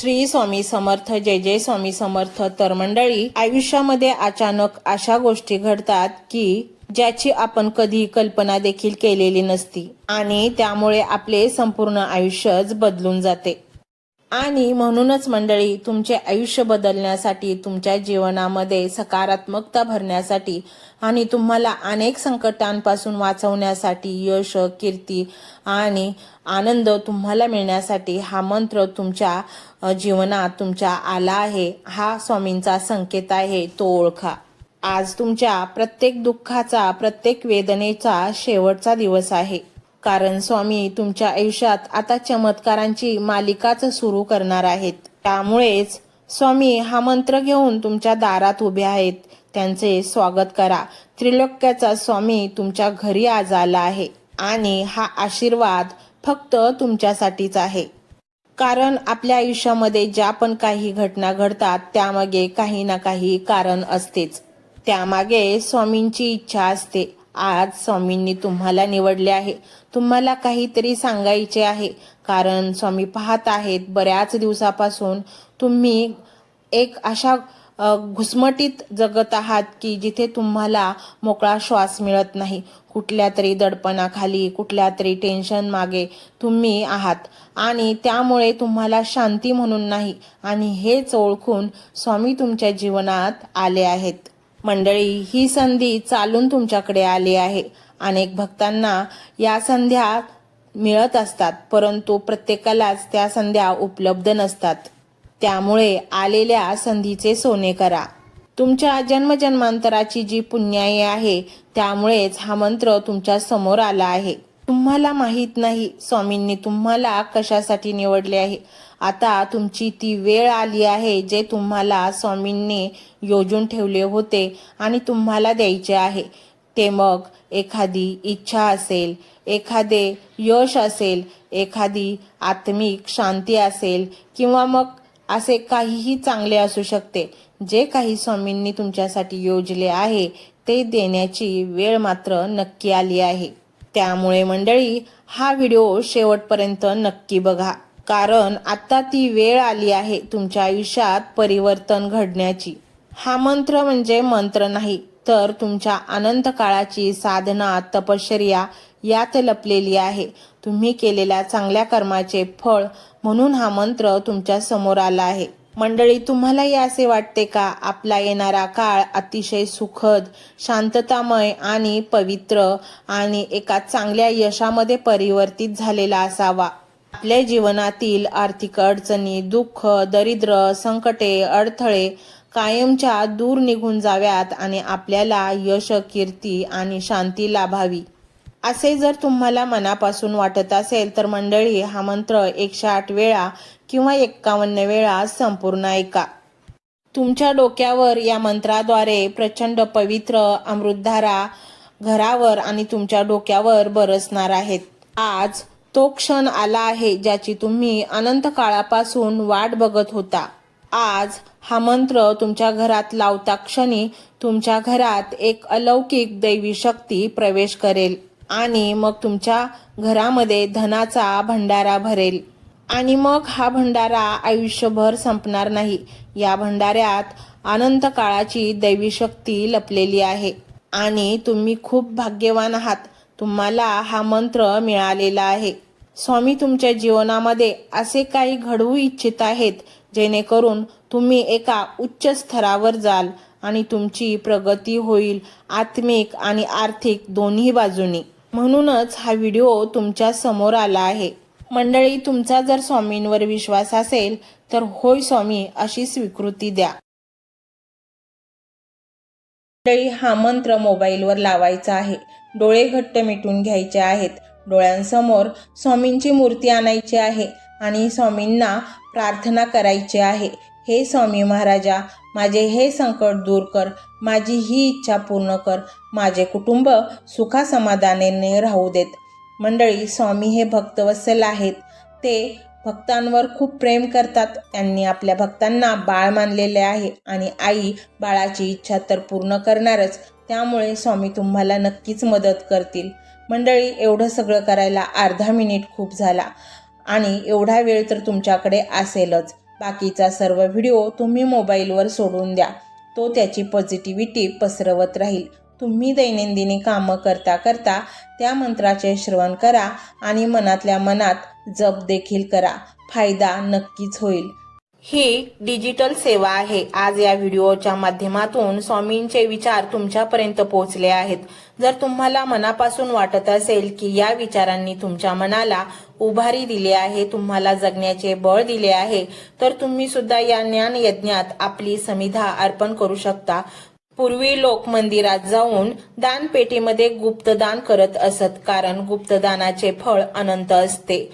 श्री स्वामी समर्थ. जय जय स्वामी समर्थ. तर मंडळी, आयुष्यामध्ये अचानक अशा गोष्टी घडतात की ज्याची आपण कधी कल्पना देखील केलेली नसती आणि त्यामुळे आपले संपूर्ण आयुष्यच बदलून जाते. आणि म्हणूनच मंडळी, तुमचे आयुष्य बदलण्यासाठी, तुमच्या जीवनामध्ये सकारात्मकता भरण्यासाठी आणि तुम्हाला अनेक संकटांपासून वाचवण्यासाठी, यश, कीर्ती आणि आनंद तुम्हाला मिळण्यासाठी हा मंत्र तुमच्या जीवनात तुमच्या आला आहे. हा स्वामींचा संकेत आहे, तो ओळखा. आज तुमच्या प्रत्येक दुःखाचा, प्रत्येक वेदनेचा शेवटचा दिवस आहे. कारण स्वामी तुमच्या आयुष्यात आता चमत्कारांची मालिकाच सुरू करणार आहेत. त्यामुळेच स्वामी हा मंत्र घेऊन तुमच्या दारात उभे आहेत. त्यांचे स्वागत करा. त्रिलोक्याचा स्वामी तुमच्या घरी आज आला आहे आणि हा आशीर्वाद फक्त तुमच्यासाठीच आहे. कारण आपल्या आयुष्यामध्ये ज्या पण काही घटना घडतात त्यामागे काही ना काही कारण असतेच. त्यामागे स्वामींची इच्छा असते. आज स्वामींनी तुम्हाला निवडले आहे. तुम्हाला काहीतरी सांगायचे आहे. कारण स्वामी पाहत आहेत, बऱ्याच दिवसापासून तुम्ही एक अशा घुसमटीत जगत आहात की जिथे तुम्हाला मोकळा श्वास मिळत नाही. कुठल्या तरी दडपणाखाली, कुठल्या तरी टेन्शन मागे तुम्ही आहात आणि त्यामुळे तुम्हाला शांती म्हणून नाही. आणि हेच ओळखून स्वामी तुमच्या जीवनात आले आहेत. मंडळी, ही संधी चालून तुमच्याकडे आली आहे. अनेक भक्तांना या संध्या मिळत असतात, परंतु प्रत्येकालाच त्या संध्या उपलब्ध नसतात. त्यामुळे आलेल्या संधीचे सोने करा. तुमच्या जन्मजन्मांतराची जी पुण्याई आहे त्यामुळेच हा मंत्र तुमच्या समोर आला आहे. तुम्हाला माहित नाही स्वामींनी तुम्हाला कशासाठी निवडले आहे. आता तुमची ती वेळ आली आहे जे तुम्हाला स्वामींनी योजून ठेवले होते आणि तुम्हाला द्यायचे आहे. ते मग एखादी इच्छा असेल, एखादे यश असेल, एखादी आत्मिक शांती असेल किंवा मग असे काहीही चांगले असू शकते. जे काही स्वामींनी तुमच्यासाठी योजले आहे ते देण्याची वेळ मात्र नक्की आली आहे. त्यामुळे मंडळी, हा व्हिडिओ शेवटपर्यंत नक्की बघा. कारण आता ती वेळ आली आहे तुमच्या आयुष्यात परिवर्तन घडण्याची. हा मंत्र म्हणजे मंत्र नाही, तर तुमच्या अनंत काळाची साधना, तपश्चर्या यात लपलेली आहे. तुम्ही केलेल्या चांगल्या कर्माचे फळ म्हणून हा मंत्र तुमच्या समोर आला आहे. मंडळी, तुम्हालाही असे वाटते का आपला येणारा काळ अतिशय सुखद, शांततामय आणि पवित्र आणि एका चांगल्या यशामध्ये परिवर्तित झालेला असावा? आपल्या जीवनातील आर्थिक अडचणी, दुःख, दरिद्र, संकटे, अडथळे कायमच्या दूर निघून जाव्यात आणि आपल्याला यश, कीर्ती आणि शांती लाभावी, असे जर तुम्हाला मनापासून वाटत असेल तर मंडळी, हा मंत्र 108 वेळा किंवा 51 वेळा संपूर्ण ऐका. तुमच्या डोक्यावर या मंत्राद्वारे प्रचंड पवित्र अमृतधारा घरावर आणि तुमच्या डोक्यावर बरसणार आहेत. आज तो क्षण आला आहे ज्याची तुम्ही अनंत काळापासून वाट बघत होता. आज हा मंत्र तुमच्या घरात लावता क्षणी तुमच्या घरात एक अलौकिक दैवी शक्ती प्रवेश करेल आणि मग तुमच्या घरामध्ये धनाचा भंडारा भरेल. आणि मग हा भंडारा आयुष्यभर संपणार नाही. या भंडाऱ्यात अनंत काळाची दैवी शक्ती लपलेली आहे आणि तुम्ही खूप भाग्यवान आहात. तुम्हाला हा मंत्र मिळालेला आहे. स्वामी तुमच्या जीवनामध्ये असे काही घडवू इच्छित आहेत जेणेकरून तुम्ही एका उच्च स्तरावर जाल आणि तुमची प्रगती होईल, आत्मिक आणि आर्थिक दोन्ही बाजूनी. म्हणूनच हा व्हिडिओ तुमच्या समोर आला आहे. मंडळी, तुमचा जर स्वामींवर विश्वास असेल तर होय स्वामी अशी स्वीकृती द्या. मंडळी, हा मंत्र मोबाईलवर लावायचा आहे. डोळे घट्ट मिटून घ्यायचे आहेत. डोळ्यांसमोर स्वामींची मूर्ती आणायची आहे आणि स्वामींना प्रार्थना करायची आहे. हे स्वामी महाराजा, माझे हे संकट दूर कर, माझी ही इच्छा पूर्ण कर, माझे कुटुंब सुखासमाधानाने राहू देत. मंडळी, स्वामी हे भक्तवत्सल आहेत. ते भक्तांवर खूप प्रेम करतात. त्यांनी आपल्या भक्तांना बाळ मानलेले आहे आणि आई बाळाची इच्छा तर पूर्ण करणारच. त्यामुळे स्वामी तुम्हाला नक्कीच मदत करतील. मंडळी, एवढं सगळं करायला अर्धा मिनिट खूप झाला आणि एवढा वेळ तर तुमच्याकडे असेलच. बाकीचा सर्व व्हिडिओ तुम्ही मोबाईलवर सोडून द्या. तो त्याची पॉझिटिव्हिटी पसरवत राहील. तुम्ही दैनंदिनी कामं करता करता त्या मंत्राचे श्रवण करा आणि मनातल्या मनात जप देखील करा. फायदा नक्कीच होईल. ही डिजिटल सेवा आहे. आज या व्हिडिओच्या माध्यमातून स्वामींचे विचार तुमच्यापर्यंत पोहोचले आहेत. जर तुम्हाला मनापासून वाटत असेल की या विचारांनी तुमच्या मनाला उभारी दिली आहे, तुम्हाला जगण्याचे बळ दिले आहे, तर तुम्ही सुद्धा या ज्ञान यज्ञात आपली समिधा अर्पण करू शकता. पूर्वी लोक मंदिरात जाऊन दानपेटीमध्ये गुप्तदान करत असत, कारण गुप्तदानाचे फळ अनंत असते.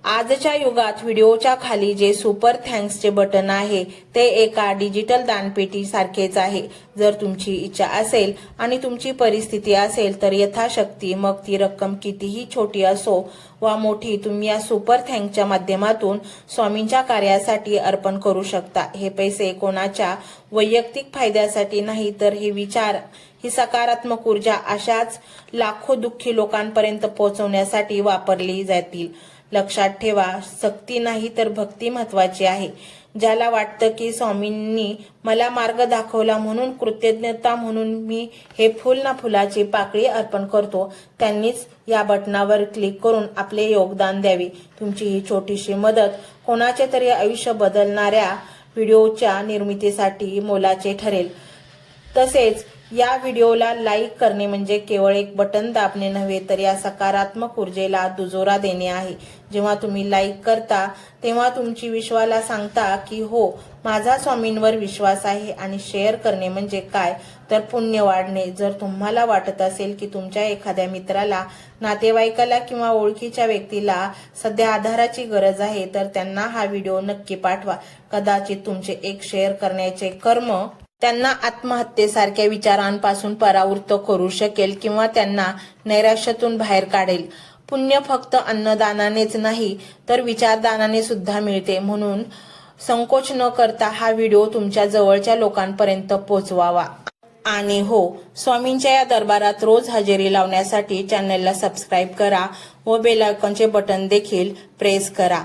आजच्या युगात व्हिडिओच्या खाली जे सुपर थँक्सचे बटन आहे ते एका डिजिटल दानपेटी सारखेच आहे. जर तुमची इच्छा असेल आणि तुमची परिस्थिती असेल तर यथाशक्ती, मग ती रक्कम कितीही छोटी असो वा मोठी, तुम्ही या सुपर थँक्सच्या माध्यमातून स्वामींच्या कार्यासाठी अर्पण करू शकता. हे पैसे कोणाच्या वैयक्तिक फायद्यासाठी नाही, तर हे विचार, ही सकारात्मक ऊर्जा अशाच लाखो दुःखी लोकांपर्यंत पोहोचवण्यासाठी वापरली जातील. लक्षात ठेवा, सक्ती नाही तर भक्ती महत्वाची आहे. ज्याला वाटतं की स्वामींनी मला मार्ग दाखवला म्हणून कृतज्ञता म्हणून मी हे फुल ना फुलाची पाकळी अर्पण करतो, त्यांनीच या बटनावर क्लिक करून आपले योगदान द्यावे. तुमची ही छोटीशी मदत कोणाचे तरी आयुष्य बदलणाऱ्या व्हिडिओच्या निर्मितीसाठी मोलाचे ठरेल. तसेच या व्हिडिओला लाईक करणे म्हणजे केवळ एक बटन दाबणे नव्हे, तर या सकारात्मक ऊर्जेला दुजोरा देणे आहे. जेव्हा तुम्ही लाईक करता तेव्हा तुमची विश्वाला सांगता की हो, माझा स्वामींवर विश्वास आहे. आणि शेअर करणे म्हणजे काय, तर पुण्य वाढणे. जर तुम्हाला वाटत असेल की तुमच्या एखाद्या मित्राला, नातेवाईकाला किंवा ओळखीच्या व्यक्तीला सध्या आधाराची गरज आहे, तर त्यांना हा व्हिडिओ नक्की पाठवा. कदाचित तुमचे एक शेअर करण्याचे कर्म त्यांना आत्महत्येसारख्या विचारांपासून परावृत्त करू शकेल किंवा त्यांना नैराश्यातून बाहेर काढेल. पुण्य फक्त अन्नदानानेच नाही तर विचारदानाने सुद्धा मिळते. म्हणून संकोच न करता हा व्हिडिओ तुमच्या जवळच्या लोकांपर्यंत पोहोचवावा. आणि हो, स्वामींच्या या दरबारात रोज हजेरी लावण्यासाठी चॅनलला सबस्क्राईब करा व बेल आयकॉनचे बटन देखील प्रेस करा.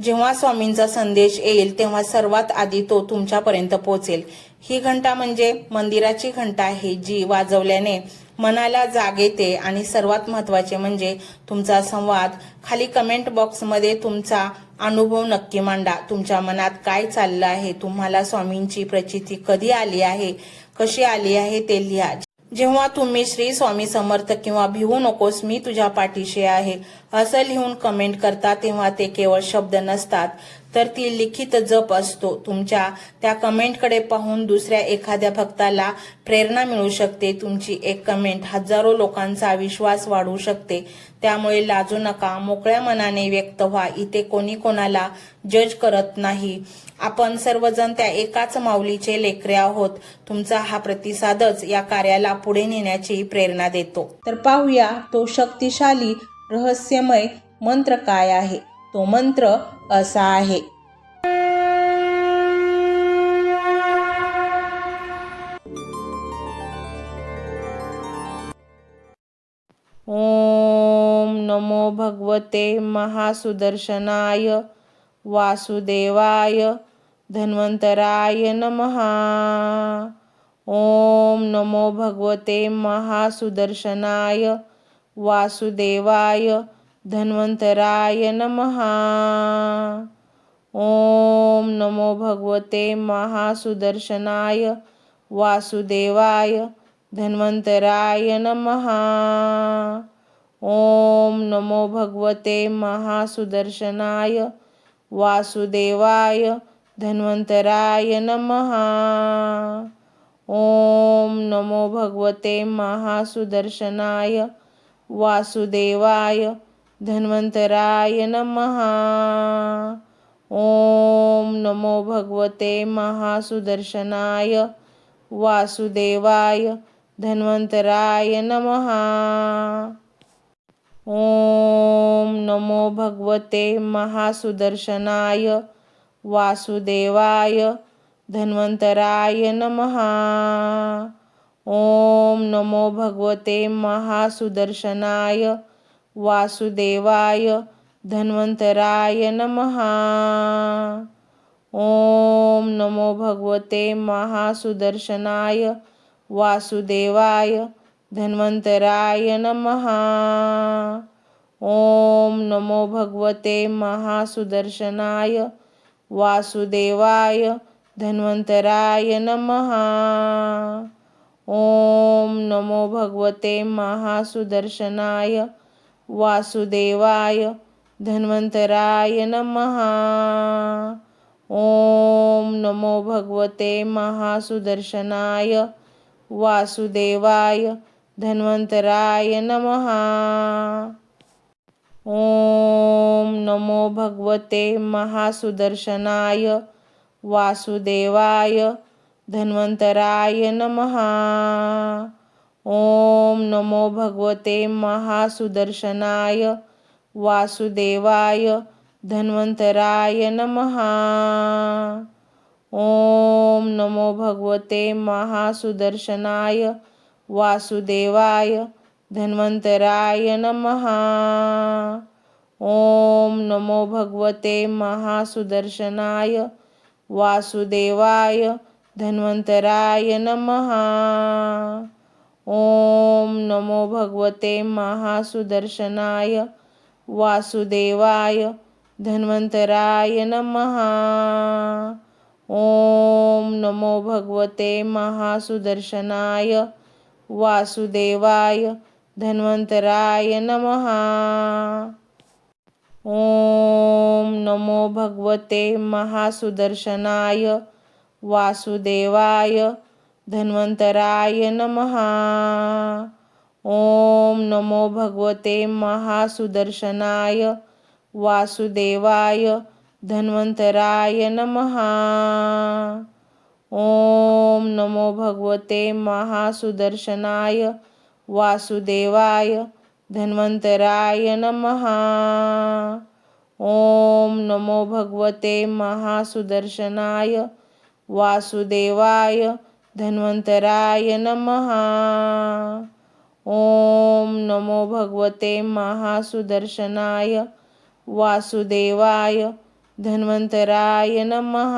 जेव्हा स्वामींचा संदेश येईल तेव्हा सर्वात आधी तो तुमच्यापर्यंत पोहोचेल. ही घंटा म्हणजे मंदिराची घंटा आहे, जी वाजवल्याने मनाला जाग येते. आणि सर्वात महत्त्वाचे म्हणजे तुमचा संवाद. खाली कमेंट बॉक्समध्ये तुमचा अनुभव नक्की मांडा. तुमच्या मनात काय चाललं आहे, तुम्हाला स्वामींची प्रचिती कधी आली आहे, कशी आली आहे ते लिहा. जेव्हा तुम्ही श्री स्वामी समर्थ किंवा भिवू नकोस मी तुझ्या पाठीशी आहे असं लिहून कमेंट करता, तेव्हा ते केवळ शब्द नसतात, तर ती लिखित जप असतो. तुमच्या त्या कमेंटकडे पाहून दुसऱ्या एखाद्या भक्ताला प्रेरणा मिळू शकते. तुमची एक कमेंट हजारो लोकांचा विश्वास वाढवू शकते. त्यामुळे लाजू नका, मोकळ्या मनाने व्यक्त व्हा. इथे कोणी कोणाला जज करत नाही. आपण सर्वजण त्या एकाच माऊलीचे लेकरे आहोत. तुमचा हा प्रतिसादच या कार्याला पुढे नेण्याची प्रेरणा देतो. तर पाहूया तो शक्तिशाली रहस्यमय मंत्र काय आहे. तो मंत्र असा आहे. ओम नमो भगवते महासुदर्शनाय वासुदेवाय धन्वंतराय नमः. ओम नमो भगवते महासुदर्शनाय वासुदेवाय धन्वंतराय नमः. ओम नमो भगवते महासुदर्शनाय वासुदेवाय धन्वंतराय नमः. ओम नमो भगवते महासुदर्शनाय वासुदेवाय धन्वंतराय नमः. ओम नमो भगवते महासुदर्शनाय वासुदेवाय धन्वंतराय नमः. ओम नमो भगवते महासुदर्शनाय वासुदेवाय धन्वंतराय नमः. ओम नमो भगवते महासुदर्शनाय वासुदेवाय धन्वंतराय नमः. ओम नमो भगवते महासुदर्शनाय वासुदेवाय धन्वंतराय नमः. ओम नमो भगवते महासुदर्शनाय वासुदेवाय धन्वंतराय नमः। ओम नमो भगवते महासुदर्शनाय वासुदेवाय धन्वंतराय नमः। ओम नमो भगवते महासुदर्शनाय वासुदेवाय धन्वंतराय नमः। ओम नमो भगवते महासुदर्शनाय वासुदेवाय धन्वंतराय नमः। ओम नमो भगवते महासुदर्शनाय वासुदेवाय धन्वंतराय नमः। ओम नमो भगवते महासुदर्शनाय वासुदेवाय धन्वंतराय नमः। ओम नमो भगवते महासुदर्शनाय वासुदेवाय धन्वंतराय नमः। ओम नमो भगवते महासुदर्शनाय वासुदेवाय धन्वंतराय नमः। ओम नमो भगवते महासुदर्शनाय वासुदेवाय धन्वंतराय नमः। ओम नमो भगवते महासुदर्शनाय वासुदेवाय धन्वंतराय नमः। ओम नमो भगवते महासुदर्शनाय वासुदेवाय धन्वंतराय नमः। ओम नमो भगवते महासुदर्शनाय वासुदेवाय धन्वंतराय नमः। ओम नमो भगवते महासुदर्शनाय वासुदेवाय धन्वंतराय नमः। ओम नमो भगवते महासुदर्शनाय वासुदेवाय धन्वंतराय नमः। ओम नमो भगवते महासुदर्शनाय वासुदेवाय धन्वंतराय नमः।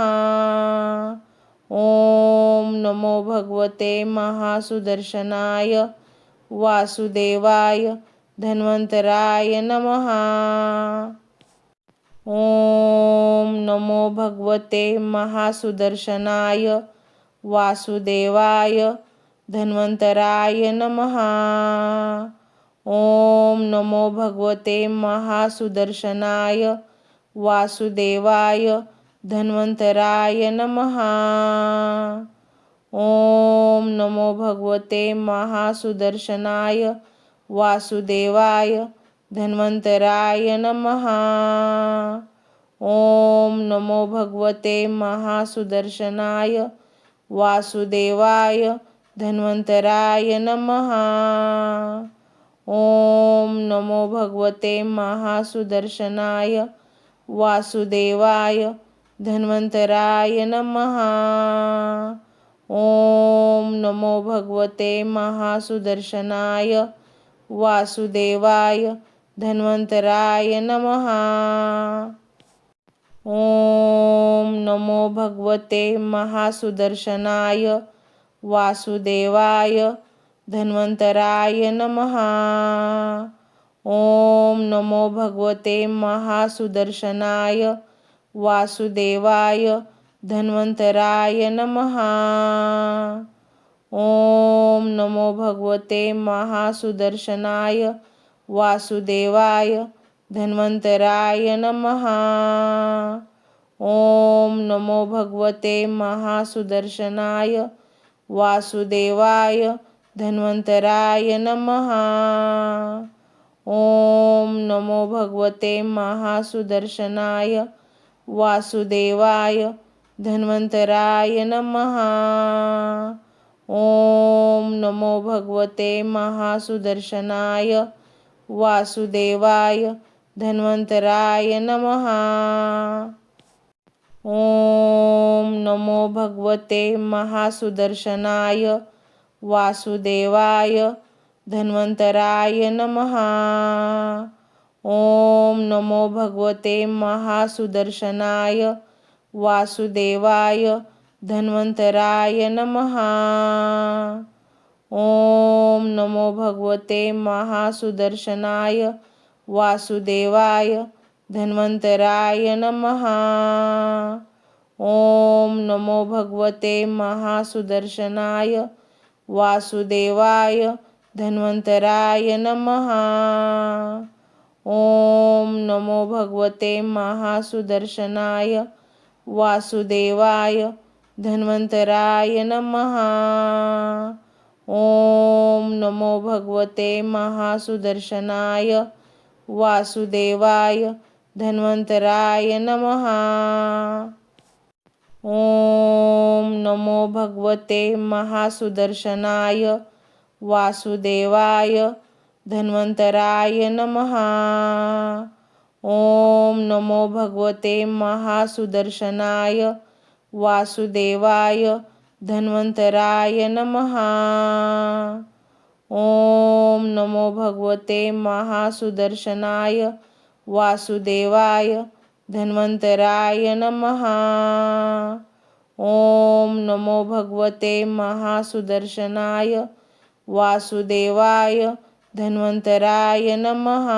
ओम नमो भगवते महासुदर्शनाय वासुदेवाय धन्वंतराय नमः। ओम नमो भगवते महासुदर्शनाय वासुदेवाय धन्वंतराय नमः। ओम नमो भगवते महासुदर्शनाय वासुदेवाय धन्वंतराय नमः। ओम नमो भगवते महासुदर्शनाय वासुदेवाय धन्वंतराय नमः। ओम नमो भगवते महासुदर्शनाय वासुदेवाय धन्वंतराय नमः। ओम नमो भगवते महासुदर्शनाय वासुदेवाय धन्वंतराय नमः। ओम नमो भगवते महासुदर्शनाय वासुदेवाय धन्वंतराय नमः। ओम नमो भगवते महासुदर्शनाय वासुदेवाय धन्वंतराय नमः। ओम नमो भगवते महासुदर्शनाय वासुदेवाय धन्वंतराय नमः। ओम नमो भगवते महासुदर्शनाय वासुदेवाय धन्वंतराय नमः। ओम नमो भगवते महासुदर्शनाय वासुदेवाय धन्वंतराय नमः। ओम नमो भगवते महासुदर्शनाय वासुदेवाय धन्वंतराय नमः। ओम नमो भगवते महासुदर्शनाय वासुदेवाय धन्वंतराय नमः। ओम नमो भगवते महासुदर्शनाय वासुदेवाय धन्वंतराय नमः। ओम नमो भगवते महासुदर्शनाय वासुदेवाय धन्वन्तराय नमः। ओम नमो भगवते महासुदर्शनाय वासुदेवाय धन्वन्तराय नमः। ओम नमो भगवते महासुदर्शनाय वासुदेवाय धन्वन्तराय नमः। ओम नमो भगवते महासुदर्शनाय वासुदेवाय धन्वन्तराय नमः। ओम नमो भगवते महासुदर्शनाय वासुदेवाय धन्वन्तराय नमः। ओम नमो भगवते महासुदर्शनाय वासुदेवाय धन्वन्तराय नमः। ओम नमो भगवते महासुदर्शनाय वासुदेवाय धन्वन्तराय नमः। ओम नमो भगवते महासुदर्शनाय वासुदेवाय धन्वन्तराय नमः। ओम नमो भगवते महासुदर्शनाय वासुदेवाय धन्वन्तराय नमः।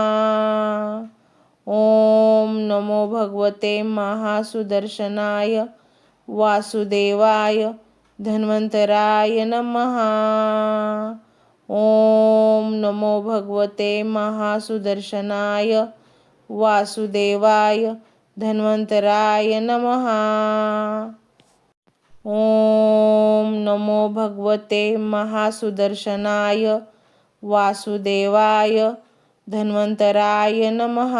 ओम नमो भगवते महासुदर्शनाय वासुदेवाय धन्वन्तराय नमः। ओम नमो भगवते महासुदर्शनाय वासुदेवाय धन्वन्तराय नमः। ओम नमो भगवते महासुदर्शनाय वासुदेवाय धन्वन्तराय नमः।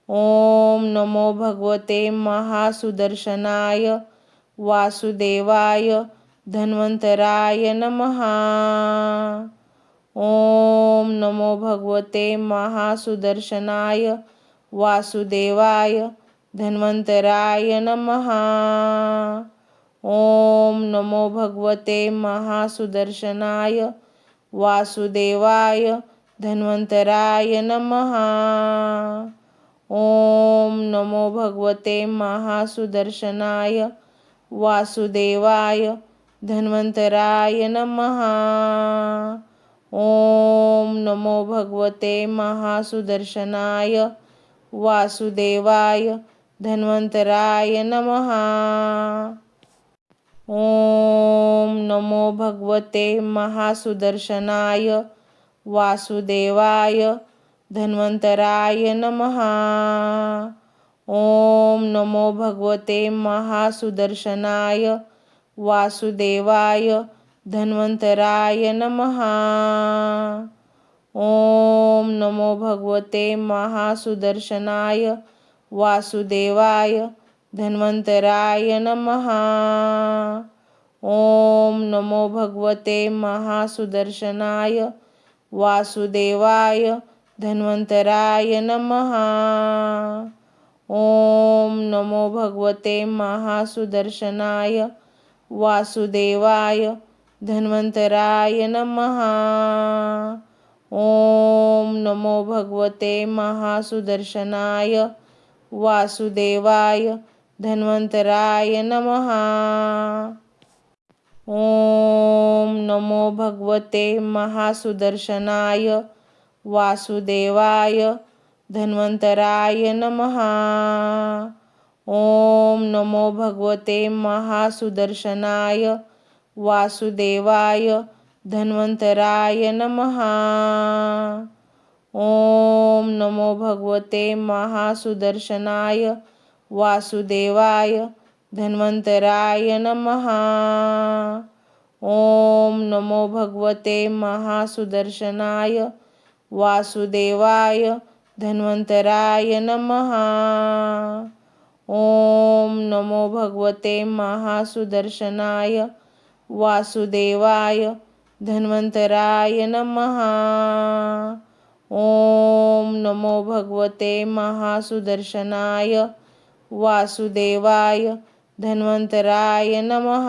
ओम नमो भगवते महासुदर्शनाय वासुदेवाय धन्वन्तराय नमः। ओम नमो भगवते महासुदर्शनाय वासुदेवाय धन्वन्तराय नमः। ओम नमो भगवते महासुदर्शनाय वासुदेवाय धन्वन्तराय नमः। ओम नमो भगवते महासुदर्शनाय वासुदेवाय धन्वन्तराय नमः। ओम नमो भगवते महासुदर्शनाय वासुदेवाय धन्वन्तराय नमः। ओम नमो भगवते महासुदर्शनाय वासुदेवाय धन्वन्तराय नमः। ओम नमो भगवते महासुदर्शनाय वासुदेवाय धन्वन्तराय नमः। ओम नमो भगवते महासुदर्शनाय वासुदेवाय धन्वन्तराय नमः। ओम नमो भगवते महासुदर्शनाय वासुदेवाय धन्वन्तराय नमः। ओम नमो भगवते महासुदर्शनाय वासुदेवाय धन्वन्तराय नमः। ओम नमो भगवते महासुदर्शनाय वासुदेवाय धन्वन्तराय नमः। ओम नमो भगवते महासुदर्शनाय वासुदेवाय धन्वन्तराय नमः। ओम नमो भगवते महासुदर्शनाय वासुदेवाय धन्वन्तराय नमः। ओम नमो भगवते महासुदर्शनाय वासुदेवाय धन्वन्तराय नमः। ओम नमो भगवते महासुदर्शनाय वासुदेवाय धन्वन्तराय नमः। ओम नमो भगवते महासुदर्शनाय वासुदेवाय धन्वन्तराय नमः। ओम नमो भगवते महासुदर्शनाय वासुदेवाय धन्वन्तराय नमः।